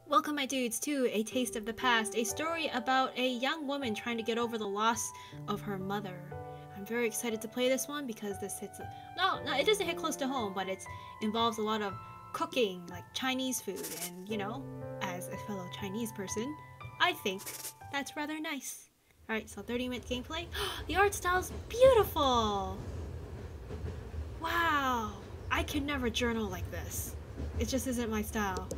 Welcome, my dudes, to A Taste of the Past, a story about a young woman trying to get over the loss of her mother. I'm very excited to play this one because this hits no, it doesn't hit close to home, but it involves a lot of cooking, like Chinese food, and as a fellow Chinese person, I think that's rather nice. Alright, so 30-minute gameplay. The art style's beautiful! Wow! I could never journal like this. It just isn't my style.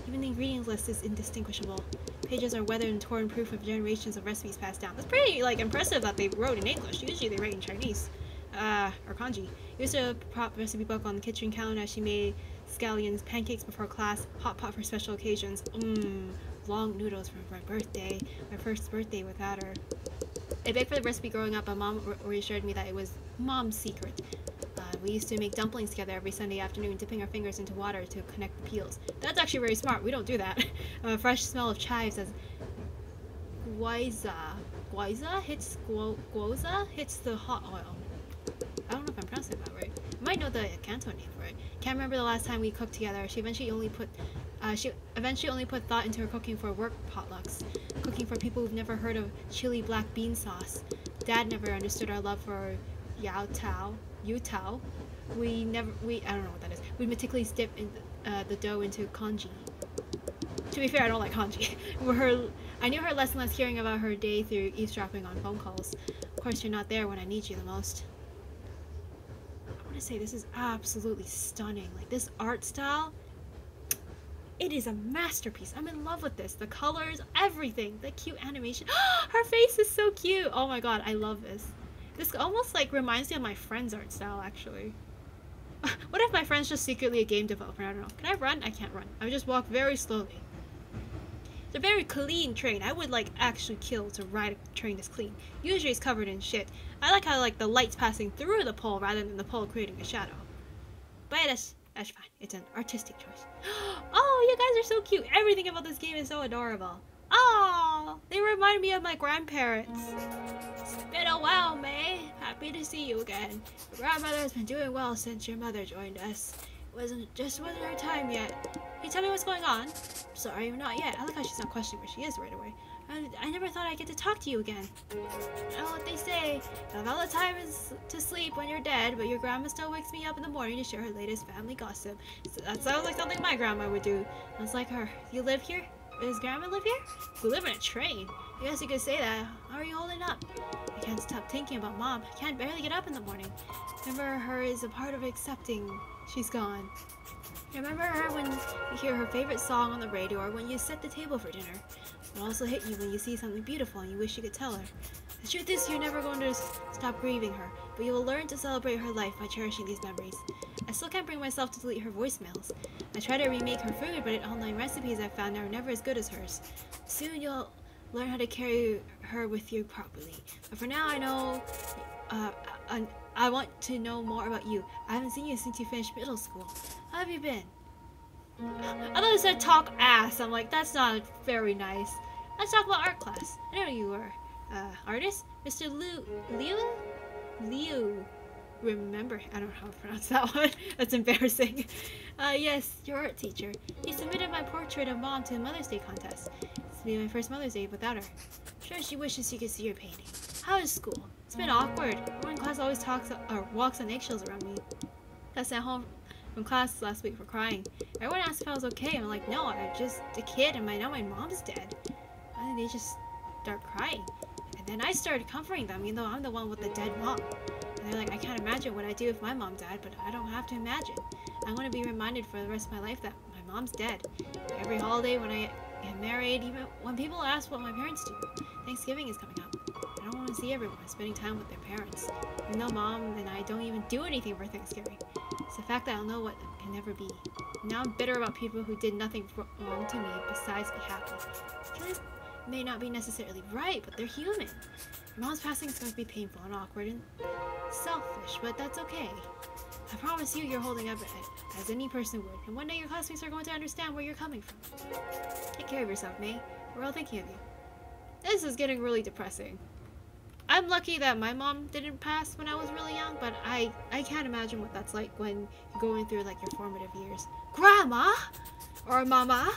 Even the ingredients list is indistinguishable. Pages are weathered and torn, proof of generations of recipes passed down. That's pretty, impressive that they wrote in English. Usually they write in Chinese. Or kanji. Used a prop recipe book on the kitchen counter as she made scallions, pancakes before class, hot pot for special occasions. Long noodles for my birthday. My first birthday without her. I begged for the recipe growing up, but Mom reassured me that it was Mom's secret. We used to make dumplings together every Sunday afternoon, dipping our fingers into water to connect the peels. That's actually very smart. We don't do that. Fresh smell of chives as guaiza hits the hot oil. I don't know if I'm pronouncing that right. I might know the Canton name for it. Can't remember the last time we cooked together. She eventually only put thought into her cooking for work potlucks, cooking for people who've never heard of chili black bean sauce. Dad never understood our love for yao tao. I don't know what that is. We meticulously dip the dough into kanji. To be fair, I don't like kanji. I knew her less and less hearing about her day through eavesdropping on phone calls. Of course, you're not there when I need you the most. I want to say this is absolutely stunning. Like, this art style, it is a masterpiece. I'm in love with this. The colors, everything. The cute animation. Her face is so cute. Oh my god, I love this. This almost reminds me of my friend's art style, actually. What if my friend's just secretly a game developer? I don't know. Can I run? I can't run. I just walk very slowly. It's a very clean train. I would actually kill to ride a train this clean. Usually it's covered in shit. I like how the light's passing through the pole rather than the pole creating a shadow. But yeah, that's fine. It's an artistic choice. Oh, you guys are so cute. Everything about this game is so adorable. Oh, they remind me of my grandparents. It's been a while, May. Happy to see you again. Your grandmother has been doing well since your mother joined us. Wasn't her time yet. Can you tell me what's going on? Sorry, not yet. I like how she's not questioning where she is right away. I never thought I'd get to talk to you again. I know what they say. Not all the time is to sleep when you're dead, but your grandma still wakes me up in the morning to share her latest family gossip. So that sounds like something my grandma would do. Sounds like her. You live here? Does grandma live here? We live in a train. I guess you could say that. How are you holding up? I can't stop thinking about Mom. I can't barely get up in the morning. Remember her is a part of accepting she's gone. Remember her when you hear her favorite song on the radio or when you set the table for dinner. It'll also hit you when you see something beautiful and you wish you could tell her. The truth is, you're never going to stop grieving her, but you will learn to celebrate her life by cherishing these memories. I still can't bring myself to delete her voicemails. I try to remake her food, but online recipes I've found are never as good as hers. Soon you'll learn how to carry her with you properly. But for now, I know... I want to know more about you. I haven't seen you since you finished middle school. How have you been? I thought it said talk ass. I'm like, that's not very nice. Let's talk about art class. I know you were. Artist? Mr. Liu. Remember, I don't know how to pronounce that one. That's embarrassing. Yes, your art teacher. He submitted my portrait of Mom to a Mother's Day contest. This will be my first Mother's Day without her. I'm sure she wishes she could see your painting. How is school? It's been awkward. Everyone in class always walks on eggshells around me. Got sent home from class last week for crying. Everyone asked if I was okay. I'm like, no, I'm just a kid and now my mom's dead. And they just start crying. And then I started comforting them, even though I'm the one with the dead mom. And they're like, I can't imagine what I'd do if my mom died, but I don't have to imagine. I'm going to be reminded for the rest of my life that my mom's dead. Every holiday when I get married, even when people ask what my parents do. Thanksgiving is coming up. I don't want to see everyone spending time with their parents. Even though Mom and I don't even do anything for Thanksgiving. It's the fact that I'll know what can never be. Now I'm bitter about people who did nothing wrong to me besides be happy. Feelings may not be necessarily right, but they're human. Your mom's passing is going to be painful and awkward and selfish, but that's okay. I promise you're holding up as any person would, and one day your classmates are going to understand where you're coming from. Take care of yourself, May. We're all thinking of you. This is getting really depressing. I'm lucky that my mom didn't pass when I was really young, but I can't imagine what that's like when you're going through your formative years. Grandma? Or Mama?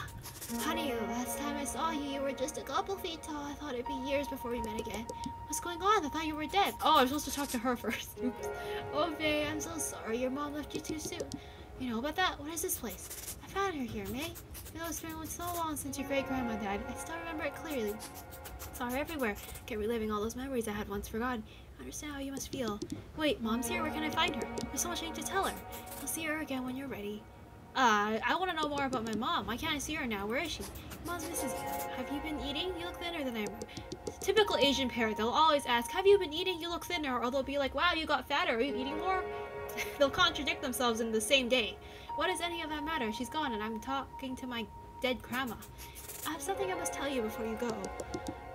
Honey, last time I saw you, you were just a couple feet tall. I thought it'd be years before we met again. What's going on? I thought you were dead. Oh, I'm supposed to talk to her first. Oops. Oh, Faye, I'm so sorry. Your mom left you too soon. You know about that? What is this place? I found her here, May. You know, it's been so long since your great-grandma died. I still remember it clearly. Saw her everywhere. Kept reliving all those memories I had once forgotten. I understand how you must feel. Wait, Mom's here? Where can I find her? There's so much I need to tell her. I'll see her again when you're ready. I want to know more about my mom. Why can't I see her now? Where is she? Mom's misses you. Have you been eating? You look thinner than I remember. Typical Asian parent. They'll always ask, have you been eating? You look thinner. Or they'll be like, wow, you got fatter. Are you eating more? They'll contradict themselves in the same day. What does any of that matter? She's gone and I'm talking to my dead grandma. I have something I must tell you before you go.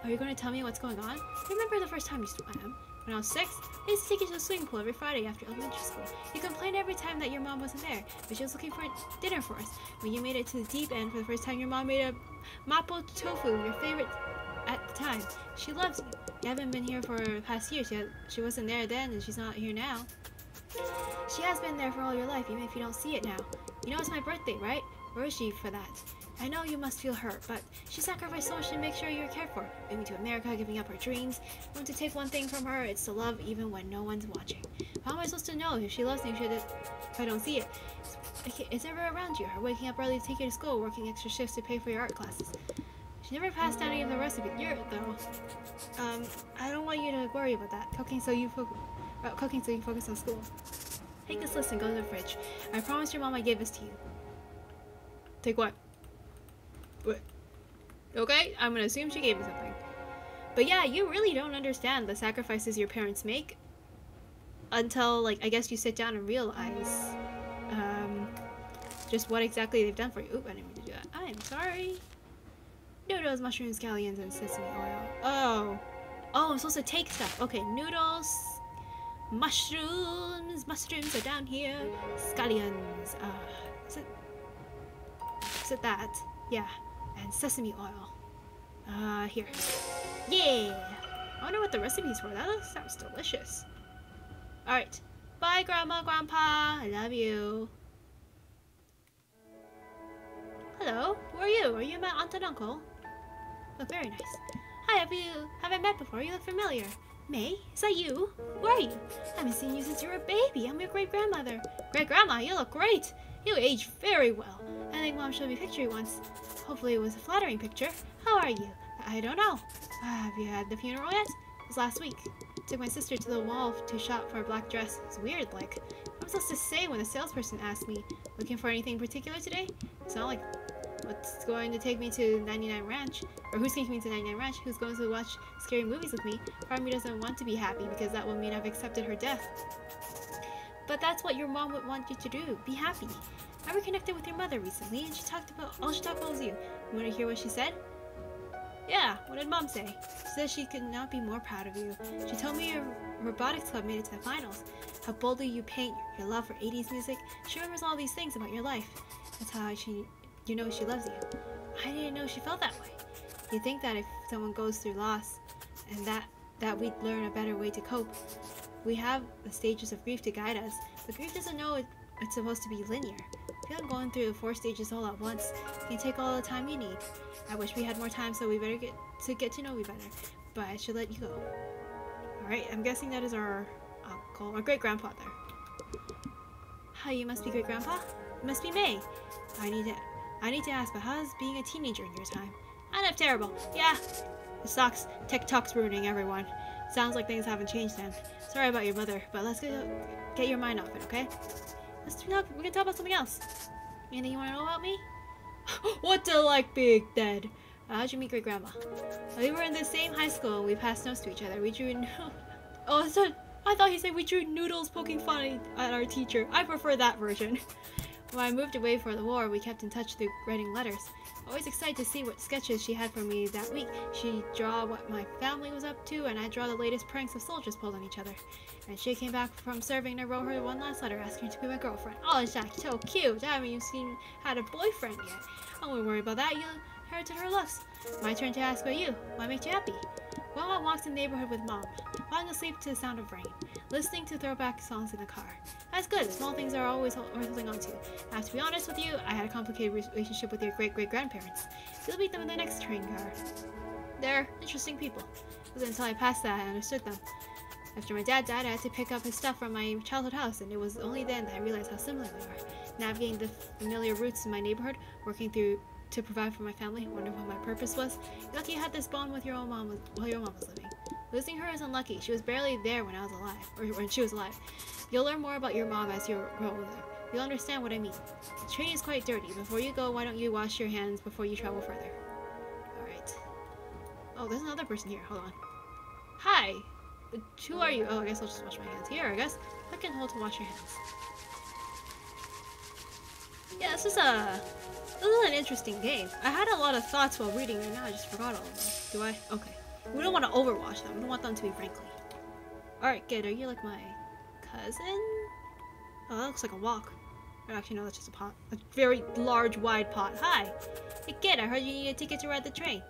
Are you going to tell me what's going on? Remember the first time you swam? When I was 6, I used to take you to the swimming pool every Friday after elementary school. You complained every time that your mom wasn't there, but she was looking for dinner for us. When you made it to the deep end for the first time, your mom made a mapo tofu, your favorite at the time. She loves you. You haven't been here for the past year. She wasn't there then, and she's not here now. She has been there for all your life, even if you don't see it now. You know it's my birthday, right? Where is she for that? I know you must feel hurt, but she sacrificed so much to make sure you're cared for. Moving to America, giving up her dreams. I want to take one thing from her, it's to love even when no one's watching. How am I supposed to know if she loves me if I don't see it? It's never around you. Her waking up early to take you to school, working extra shifts to pay for your art classes. She never passed down any of the recipes. I don't want you to worry about that. Cooking so you can focus on school. Take this list and go to the fridge. I promised your mom I gave this to you. Take what? What? Okay, I'm gonna assume she gave me something. But yeah, you really don't understand the sacrifices your parents make until, like, I guess you sit down and realize just what exactly they've done for you. Oop, I didn't mean to do that. I'm sorry. Noodles, mushrooms, scallions, and sesame oil. Oh, I'm supposed to take stuff. Okay, noodles, mushrooms are down here. Scallions, is it that? Yeah. And sesame oil. Here. Yeah! I wonder what the recipe's for. That sounds delicious. Alright. Bye, Grandma, Grandpa. I love you. Hello. Who are you? Are you my aunt and uncle? Look very nice. Hi, have I met before? You look familiar. May? Is that you? Who are you? I haven't seen you since you were a baby. I'm your great-grandmother. Great-grandma, you look great. You age very well. I think Mom showed me a picture once. Hopefully it was a flattering picture. How are you? I don't know. Have you had the funeral yet? It was last week. Took my sister to the mall to shop for a black dress. It's weird, like. What was I supposed to say when the salesperson asked me, looking for anything particular today? It's not like, what's going to take me to 99 Ranch? Or who's taking me to 99 Ranch? Who's going to watch scary movies with me? Part of me doesn't want to be happy because that would mean I've accepted her death. But that's what your mom would want you to do. Be happy. I reconnected with your mother recently, and all she talked about was you. You want to hear what she said? Yeah, what did Mom say? She said she could not be more proud of you. She told me your robotics club made it to the finals. How boldly you paint, your love for 80s music. She remembers all these things about your life. That's how you know she loves you. I didn't know she felt that way. You'd think that if someone goes through loss, and that we'd learn a better way to cope. We have the stages of grief to guide us, but grief doesn't know it's supposed to be linear. If you're going through the 4 stages all at once, it can take all the time you need. I wish we had more time, so we better get to know you better. But I should let you go. Alright, I'm guessing that is our uncle, our great-grandfather. Hi, you must be great-grandpa? You must be May. I need to ask, but how's being a teenager in your time? Kind of terrible. Yeah. It sucks. TikTok's ruining everyone. Sounds like things haven't changed then. Sorry about your mother, but let's get your mind off it, okay? We can talk about something else. Anything you want to know about me? What do like being dead? How'd you meet great grandma? We were in the same high school. We passed notes to each other. We drew. I thought he said we drew noodles poking fun at our teacher. I prefer that version. When I moved away for the war, we kept in touch through writing letters. Always excited to see what sketches she had for me that week. She'd draw what my family was up to, and I'd draw the latest pranks of soldiers pulled on each other. And she came back from serving, and I wrote her one last letter asking her to be my girlfriend. Oh, that's so cute. I haven't even had a boyfriend yet. I won't worry about that. You inherited her looks. My turn to ask about you. What makes you happy? Well, I walked in the neighborhood with Mom, falling asleep to the sound of rain, listening to throwback songs in the car. That's good. Small things are always worth holding on to. I have to be honest with you, I had a complicated relationship with your great-great-grandparents. You'll meet them in the next train car. They're interesting people. It wasn't until I passed that I understood them. After my dad died, I had to pick up his stuff from my childhood house, and it was only then that I realized how similar we are. Navigating the familiar routes in my neighborhood, working through to provide for my family, wondering what my purpose was. You're lucky you had this bond with your own mom while your mom was living. Losing her is unlucky. She was barely there when I was alive, or when she was alive. You'll learn more about your mom as you grow older. You'll understand what I mean. The train is quite dirty. Before you go, why don't you wash your hands before you travel further? Alright. Oh, there's another person here. Hold on. Hi! Who are you? Oh, I guess I'll just wash my hands here, I guess. Click and hold to wash your hands. Yeah, this is an interesting game. I had a lot of thoughts while reading it, now I just forgot all of them. Do I? Okay. We don't want to overwash them. We don't want them to be wrinkly. Alright, good. Are you like my cousin? Oh, that looks like a wok. Actually, no, that's just a pot. A very large, wide pot. Hi! Hey, kid, I heard you need a ticket to ride the train.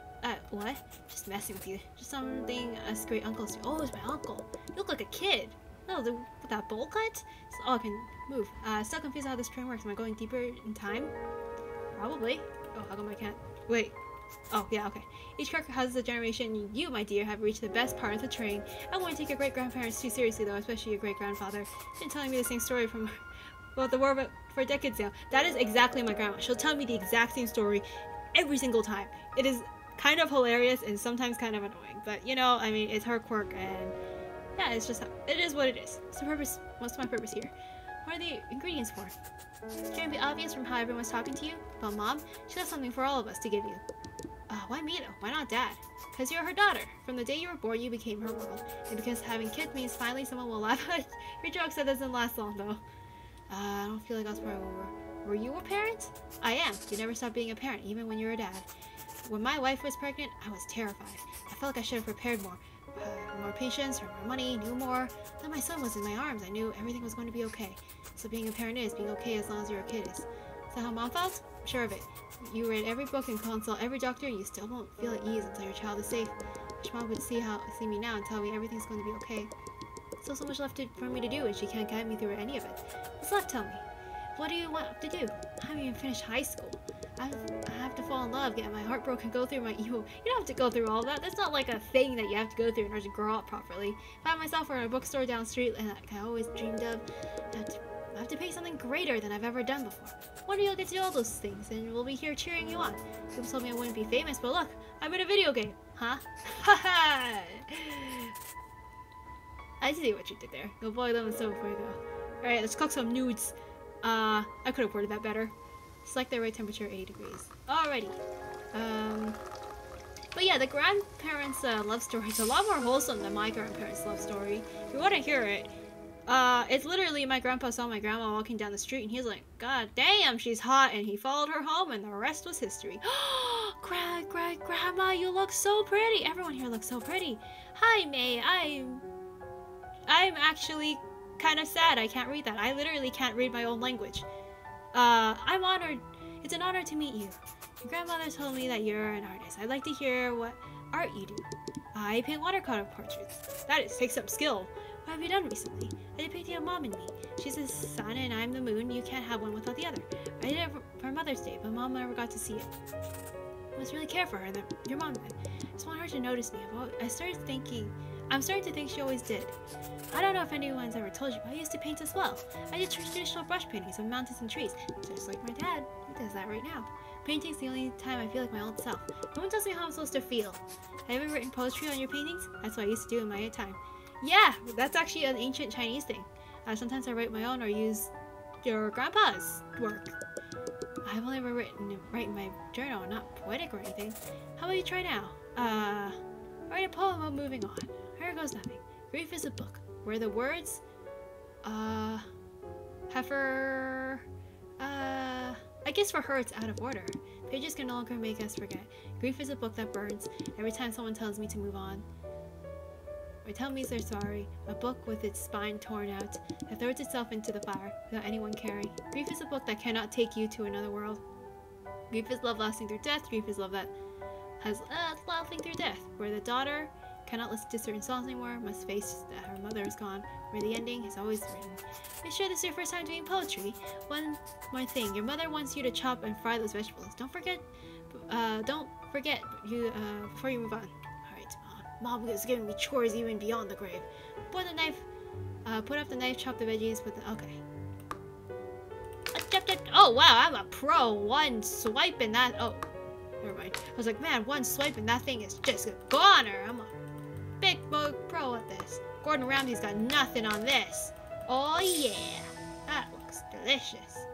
What? Just messing with you. Just something us great uncles do. Oh, it's my uncle. You look like a kid. No, with that bowl cut? Oh, I can move. Still confused how this train works. Am I going deeper in time? Probably. Oh, how come I can't? Wait. Oh, yeah, okay. Each character has a generation. You, my dear, have reached the best part of the train. I wouldn't take your great-grandparents too seriously, though, especially your great-grandfather. He's been telling me the same story from about the war for decades now. That is exactly my grandma. She'll tell me the exact same story every single time. It is kind of hilarious and sometimes kind of annoying. But, you know, I mean, it's her quirk, and yeah, it's just, it is what it is. It's the purpose, what's my purpose here? What are the ingredients for? Shouldn't it be obvious from how everyone's talking to you? Well, Mom, she has something for all of us to give you. Why me though? Why not Dad? Because you're her daughter. From the day you were born, you became her world. And because having kids means finally someone will laugh at your jokes. That doesn't last long though. I don't feel like I was probably were you a parent? I am. You never stopped being a parent, even when you were a dad. When my wife was pregnant, I was terrified. I felt like I should have prepared more. More patience, or more money, knew more. Then my son was in my arms. I knew everything was going to be okay. So being a parent is being okay as long as you're a kid is. Is that how Mom felt? I'm sure of it. You read every book and consult every doctor, and you still won't feel at ease until your child is safe. Wish Mom would see me now and tell me everything's going to be okay. Still so much left for me to do, and she can't guide me through any of it. What's left? Tell me. What do you want to do? I haven't even finished high school. I have to fall in love, get my heart broken, go through my evil. You don't have to go through all that. That's not like a thing that you have to go through in order to grow up properly. Find myself in a bookstore down the street, and like I always dreamed of. I have to pay something greater than I've ever done before. One day you'll get to do all those things, and we'll be here cheering you on. People told me I wouldn't be famous, but look, I'm in a video game. Huh? Haha! I see what you did there. Go boil them and so before you go. Alright, let's cook some nudes. I could have worded that better. Select the right temperature, 80 degrees. Alrighty. But yeah, the grandparents' love story is a lot more wholesome than my grandparents' love story. If you want to hear it, it's literally my grandpa saw my grandma walking down the street, and he was like, God damn, she's hot, and he followed her home, and the rest was history. Grandma, you look so pretty. Everyone here looks so pretty. Hi, May. I'm actually kind of sad I can't read that. I literally can't read my own language. I'm honored. It's an honor to meet you. Your grandmother told me that you're an artist. I'd like to hear what art you do. I paint watercolor portraits. That takes some skill. What have you done recently? I did painting of Mom and me. She's the sun and I'm the moon. You can't have one without the other. I did it for Mother's Day, but Mom never got to see it. I must really care for her, your mom did. I just want her to notice me. I'm starting to think she always did. I don't know if anyone's ever told you, but I used to paint as well. I did traditional brush paintings of mountains and trees, just like my dad. He does that right now. Painting's the only time I feel like my old self. No one tells me how I'm supposed to feel. Have you ever written poetry on your paintings? That's what I used to do in my time. Yeah, that's actually an ancient Chinese thing. Sometimes I write my own or use your grandpa's work. I've only ever write in my journal, not poetic or anything. How about you try now? Write a poem about moving on. Here goes nothing. Grief is a book where the words, I guess for her it's out of order. Pages can no longer make us forget. Grief is a book that burns every time someone tells me to move on. Or tell me they're sorry. A book with its spine torn out that throws itself into the fire without anyone caring. Grief is a book that cannot take you to another world. Grief is love lasting through death. Grief is love that has lasting through death, where the daughter cannot listen to certain songs anymore, must face that her mother is gone, where the ending is always written. Make sure this is your first time doing poetry. One more thing, your mother wants you to chop and fry those vegetables. Don't forget don't forget, before you move on. Alright, Mom is giving me chores even beyond the grave. Put the knife, put up the knife, chop the veggies, okay. Oh wow, I'm a pro. One swipe and that, oh, never mind. I was like, man, one swipe and that thing is just a goner. I'm a big pro at this. Gordon Ramsay's got nothing on this. Oh yeah, that looks delicious.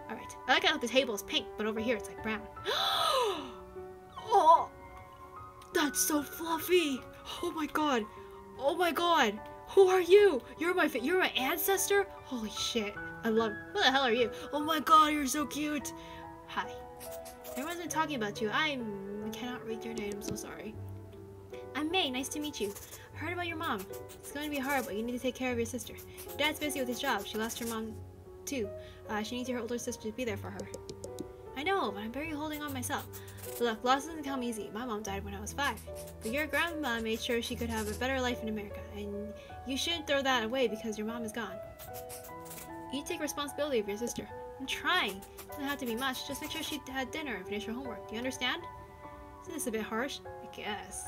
Alright, I like how the table is pink, but over here it's like brown. Oh, that's so fluffy. Oh my god. Oh my god. Who are you? You're my ancestor? Holy shit. I love. Who the hell are you? Oh my god, you're so cute. Hi. Everyone's been talking about you. I cannot read your name. I'm so sorry. I'm May. Nice to meet you. I heard about your mom. It's going to be hard, but you need to take care of your sister. Dad's busy with his job. She lost her mom too. She needs her older sister to be there for her. I know, but I'm barely holding on myself. Look, loss doesn't come easy. My mom died when I was 5. But your grandma made sure she could have a better life in America, and you shouldn't throw that away because your mom is gone. You take responsibility of your sister. I'm trying. It doesn't have to be much. Just make sure she had dinner and finish her homework. Do you understand? Isn't this a bit harsh? I guess.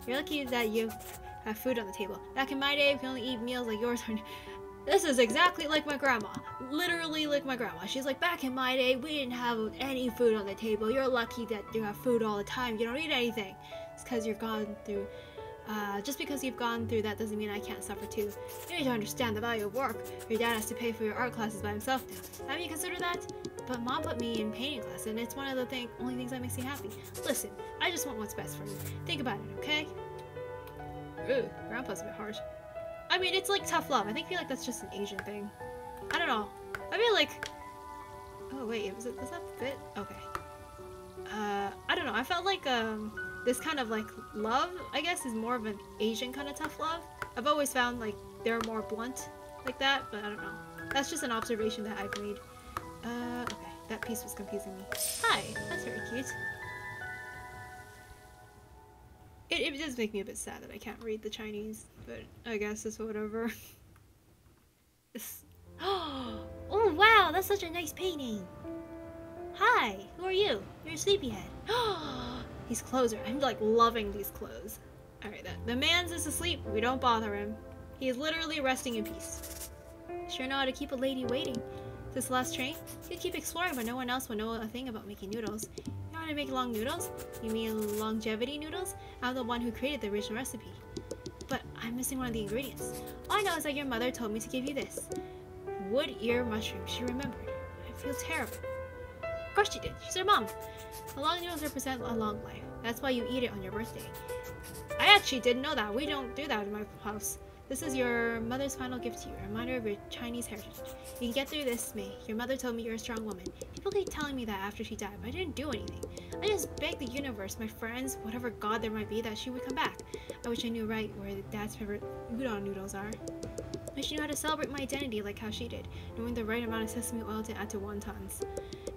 You're lucky that you have food on the table. Back in my day, we could only eat meals like yours. This is exactly like my grandma. Literally like my grandma. She's like, back in my day, we didn't have any food on the table. You're lucky that you have food all the time. You don't eat anything. It's because you've gone through... just because you've gone through that doesn't mean I can't suffer too. You need to understand the value of work. Your dad has to pay for your art classes by himself now. Have you considered that? But Mom put me in painting class, and it's one of the only things that makes me happy. Listen, I just want what's best for you. Think about it, okay? Ooh, Grandpa's a bit harsh. I mean, it's like tough love. I feel like that's just an Asian thing. I don't know. I feel like... Oh, wait. Does that fit? Okay. I don't know. I felt like, this kind of, like, love, I guess, is more of an Asian kind of tough love. I've always found, like, they're more blunt like that, but I don't know. That's just an observation that I've made. Okay. That piece was confusing me. Hi. That's very cute. It does make me a bit sad that I can't read the Chinese, but I guess it's whatever. Oh wow, that's such a nice painting. Hi, who are you? You're a sleepyhead. These clothes are, I'm like loving these clothes. Alright, the man's is asleep, we don't bother him. He is literally resting in peace. Sure know how to keep a lady waiting. This last train, you keep exploring, but no one else will know a thing about making noodles. You know how to make long noodles? You mean longevity noodles? I'm the one who created the original recipe. But I'm missing one of the ingredients. All I know is that your mother told me to give you this. Wood ear mushroom, she remembered. I feel terrible. Of course she did, she's her mom. The long noodles represent a long life. That's why you eat it on your birthday. I actually didn't know that. We don't do that in my house. This is your mother's final gift to you, a reminder of your Chinese heritage. You can get through this, May. Your mother told me you're a strong woman. People keep telling me that after she died, but I didn't do anything. I just begged the universe, my friends, whatever god there might be, that she would come back. I wish I knew right where Dad's favorite udon noodles are. I wish I knew how to celebrate my identity like how she did, knowing the right amount of sesame oil to add to wontons.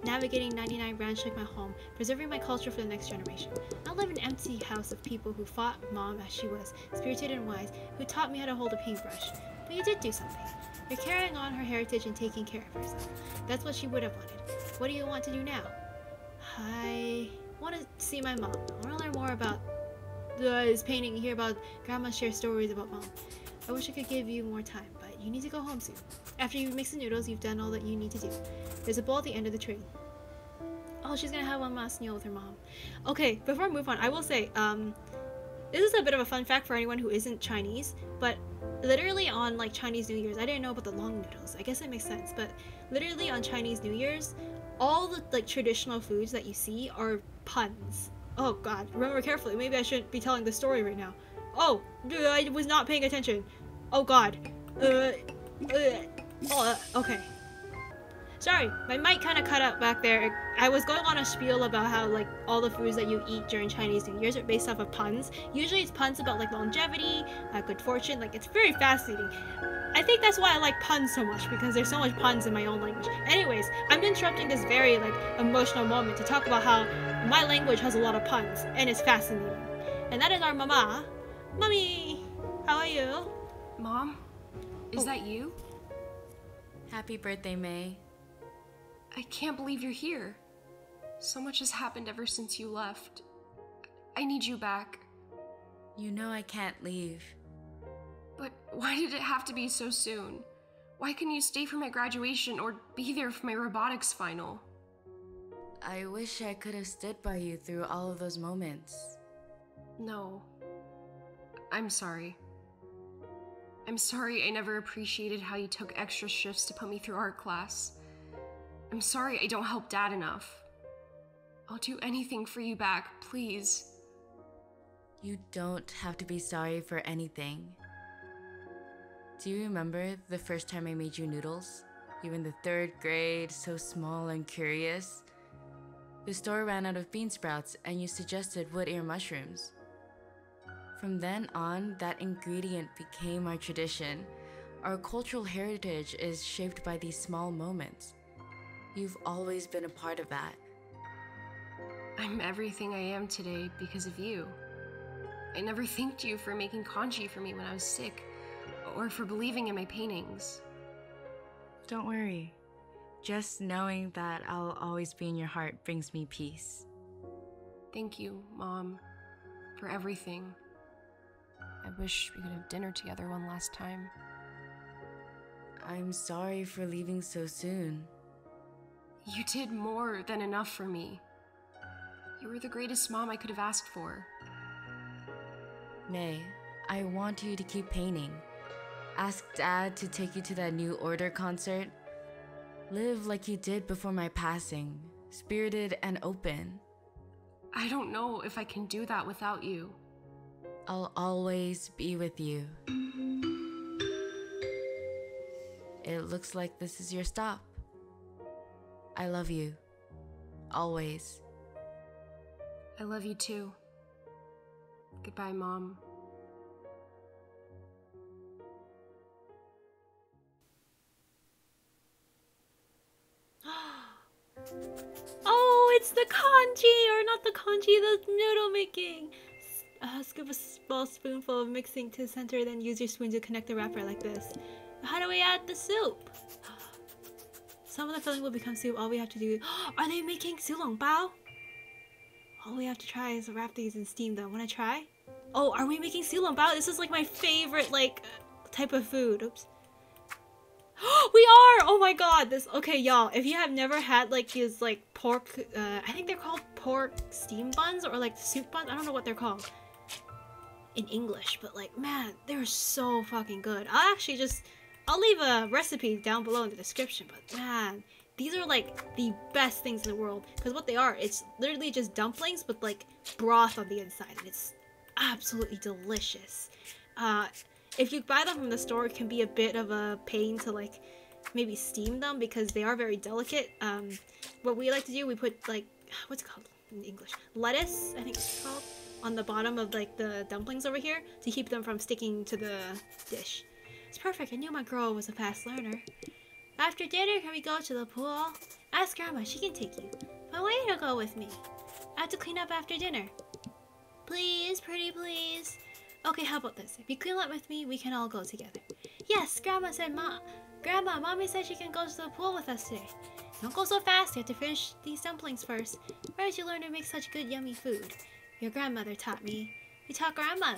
Navigating 99 ranch like my home, preserving my culture for the next generation. I live in an empty house of people who fought Mom as she was, spirited and wise, who taught me how to hold a paintbrush. But you did do something. You're carrying on her heritage and taking care of herself. That's what she would have wanted. What do you want to do now? I want to see my mom. I want to learn more about this painting and hear about Grandma share stories about Mom. I wish I could give you more time, but you need to go home soon. After you mix the noodles, you've done all that you need to do. There's a bowl at the end of the tray. Oh, she's gonna have one last meal with her mom. Okay, before I move on, I will say, this is a bit of a fun fact for anyone who isn't Chinese, but literally on like Chinese New Year's, I didn't know about the long noodles. I guess it makes sense, but literally on Chinese New Year's, all the like traditional foods that you see are puns. Oh god, remember carefully. Maybe I shouldn't be telling the story right now. Oh, I was not paying attention. Oh god. Okay. Sorry, my mic kind of cut out back there. I was going on a spiel about how like all the foods that you eat during Chinese New Year's are based off of puns. Usually it's puns about like longevity, good fortune, like it's very fascinating. I think that's why I like puns so much, because there's so much puns in my own language. Anyways, I'm interrupting this very like emotional moment to talk about how my language has a lot of puns and it's fascinating. And that is our mama. Mommy, how are you? Mom? Is that you? Happy birthday, May. I can't believe you're here. So much has happened ever since you left. I need you back. You know I can't leave. But why did it have to be so soon? Why couldn't you stay for my graduation or be there for my robotics final? I wish I could have stood by you through all of those moments. No. I'm sorry. I'm sorry I never appreciated how you took extra shifts to put me through art class. I'm sorry I don't help Dad enough. I'll do anything for you back, please. You don't have to be sorry for anything. Do you remember the first time I made you noodles? You were in the 3rd grade, so small and curious. The store ran out of bean sprouts and you suggested wood ear mushrooms. From then on, that ingredient became our tradition. Our cultural heritage is shaped by these small moments. You've always been a part of that. I'm everything I am today because of you. I never thanked you for making kanji for me when I was sick, or for believing in my paintings. Don't worry. Just knowing that I'll always be in your heart brings me peace. Thank you, Mom, for everything. I wish we could have dinner together one last time. I'm sorry for leaving so soon. You did more than enough for me. You were the greatest mom I could have asked for. May, I want you to keep painting. Ask Dad to take you to that New Order concert. Live like you did before my passing, spirited and open. I don't know if I can do that without you. I'll always be with you. It looks like this is your stop. I love you. Always. I love you too. Goodbye, Mom. Oh, it's the kanji, or not the kanji, the noodle making. Scoop a small spoonful of mixing to the center, then use your spoon to connect the wrapper like this. How do we add the soup? Some of the filling will become soup. All we have to do... Are they making sulongbao? All we have to try is wrap these and steam them. Wanna try? Oh, are we making sulongbao? This is like my favorite, like, type of food. Oops. We are! Oh my god! This... Okay, y'all. If you have never had, like, these, like, pork... I think they're called pork steam buns, or, like, soup buns. I don't know what they're called in English, but, like, man, they're so fucking good. I'll leave a recipe down below in the description, but man, these are like the best things in the world. Because what they are, it's literally just dumplings with like broth on the inside, and it's absolutely delicious. If you buy them from the store, it can be a bit of a pain to like maybe steam them because they are very delicate. What we like to do, we put like, what's it called in English? Lettuce, I think it's called, on the bottom of like the dumplings over here to keep them from sticking to the dish. It's perfect. I knew my girl was a fast learner. After dinner, can we go to the pool? Ask Grandma. She can take you. But I want you to go with me. I have to clean up after dinner. Please, pretty please. Okay, how about this? If you clean up with me, we can all go together. Yes, Grandma said Grandma, Mommy said she can go to the pool with us today. Don't go so fast. You have to finish these dumplings first. Where did you learn to make such good, yummy food? Your grandmother taught me. You taught Grandma.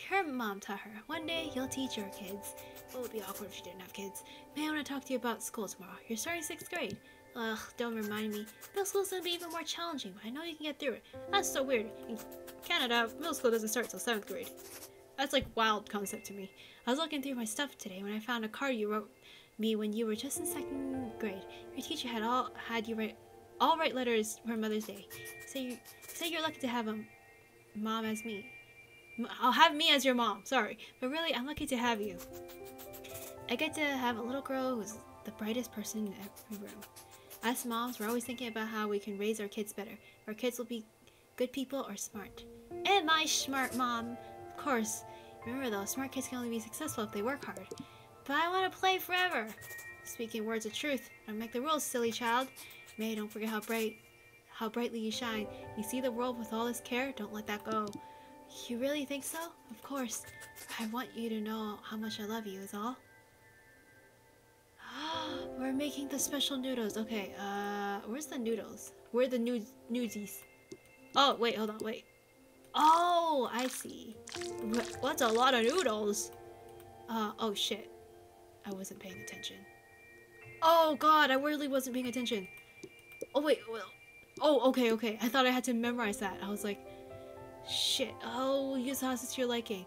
Her mom taught her. One day, you'll teach your kids. It would be awkward if you didn't have kids. May I want to talk to you about school tomorrow. You're starting 6th grade. Ugh, don't remind me. Middle school's gonna be even more challenging, but I know you can get through it. That's so weird. In Canada, middle school doesn't start till 7th grade. That's like wild concept to me. I was looking through my stuff today when I found a card you wrote me when you were just in 2nd grade. Your teacher had you write letters for Mother's Day. Say you're lucky to have a mom as me. I'll have me as your mom, sorry. But really, I'm lucky to have you. I get to have a little girl who's the brightest person in every room. Us moms, we're always thinking about how we can raise our kids better. Our kids will be good people or smart. Am I smart, Mom? Of course. Remember though, smart kids can only be successful if they work hard. But I want to play forever. Speaking words of truth. Don't make the rules, silly child. May, don't forget how brightly you shine. You see the world with all this care? Don't let that go. You really think so? Of course. I want you to know how much I love you is all. We're making the special noodles. Okay, where's the noodles? Where are the newsies? Oh, wait, hold on, wait. Oh, I see. What's a lot of noodles? Oh shit. I wasn't paying attention. Oh god, I really wasn't paying attention. Oh wait, well, oh, okay. I thought I had to memorize that. I was like, shit. Oh, use sauces to your liking.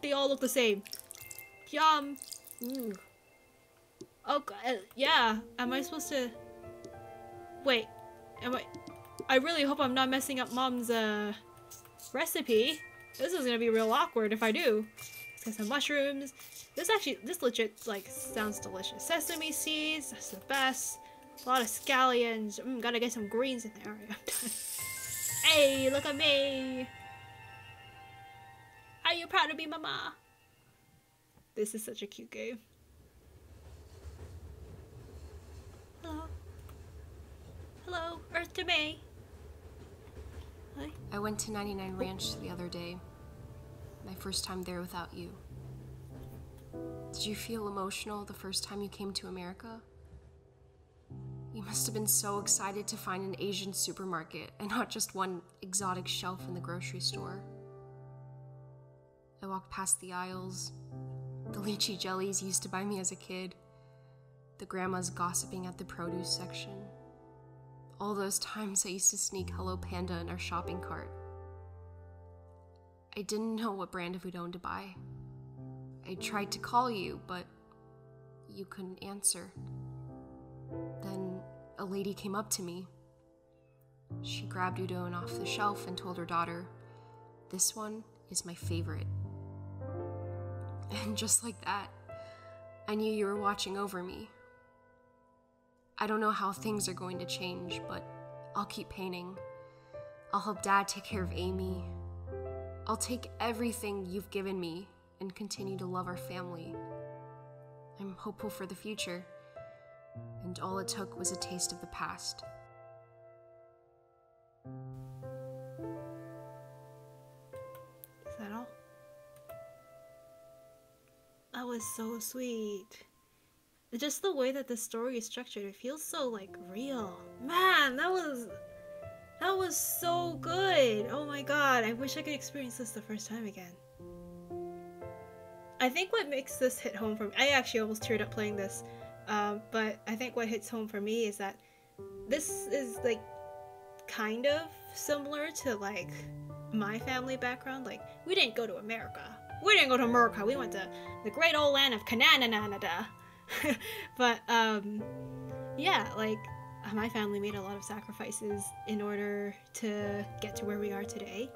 They all look the same. Yum. Ooh. Oh god, yeah. Am I supposed to... Wait, I really hope I'm not messing up Mom's, recipe. This is gonna be real awkward if I do. Let's get some mushrooms. This legit, like, sounds delicious. Sesame seeds, that's the best. A lot of scallions. Gotta get some greens in there. Alright, I'm done. Hey, look at me! Are you proud of me, mama? This is such a cute game. Hello? Hello, Earth to me. Hi. I went to 99 Ranch the other day. My first time there without you. Did you feel emotional the first time you came to America? You must have been so excited to find an Asian supermarket and not just one exotic shelf in the grocery store. I walked past the aisles, the lychee jellies you used to buy me as a kid, the grandmas gossiping at the produce section. All those times I used to sneak Hello Panda in our shopping cart. I didn't know what brand of udon to buy. I tried to call you, but you couldn't answer. Then a lady came up to me. She grabbed udon off the shelf and told her daughter, "This one is my favorite." And just like that, I knew you were watching over me. I don't know how things are going to change, but I'll keep painting. I'll help Dad take care of Amy. I'll take everything you've given me and continue to love our family. I'm hopeful for the future, and all it took was a taste of the past. Is that all? That was so sweet. Just the way that the story is structured, it feels so, like, real. Man, that was so good. Oh my god, I wish I could experience this the first time again. I think what makes this hit home for me, I actually almost teared up playing this, but I think what hits home for me is that this is, like, kind of similar to, like, my family background. Like, we didn't go to America. We didn't go to America. We went to the great old land of Canada. But, yeah, like, my family made a lot of sacrifices in order to get to where we are today.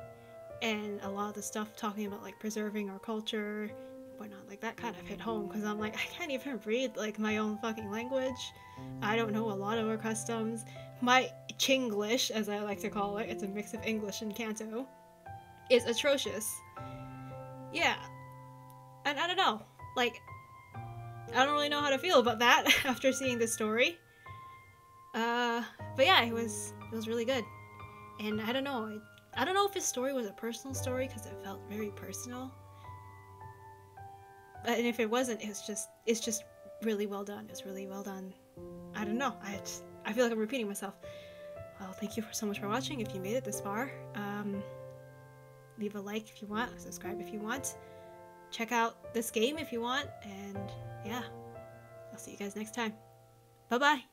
And a lot of the stuff talking about, like, preserving our culture, whatnot, like, that kind of hit home, because I'm like, I can't even read, like, my own fucking language. I don't know a lot of our customs. My Chinglish, as I like to call it, it's a mix of English and Canto, is atrocious. Yeah. And I don't know, like, I don't really know how to feel about that after seeing this story. But yeah, it was really good. And I don't know if his story was a personal story, because it felt very personal. And if it wasn't, it's just really well done. It's really well done. I don't know. I feel like I'm repeating myself. Well, thank you so much for watching. If you made it this far, leave a like if you want, subscribe if you want, check out this game if you want, and yeah, I'll see you guys next time. Bye bye.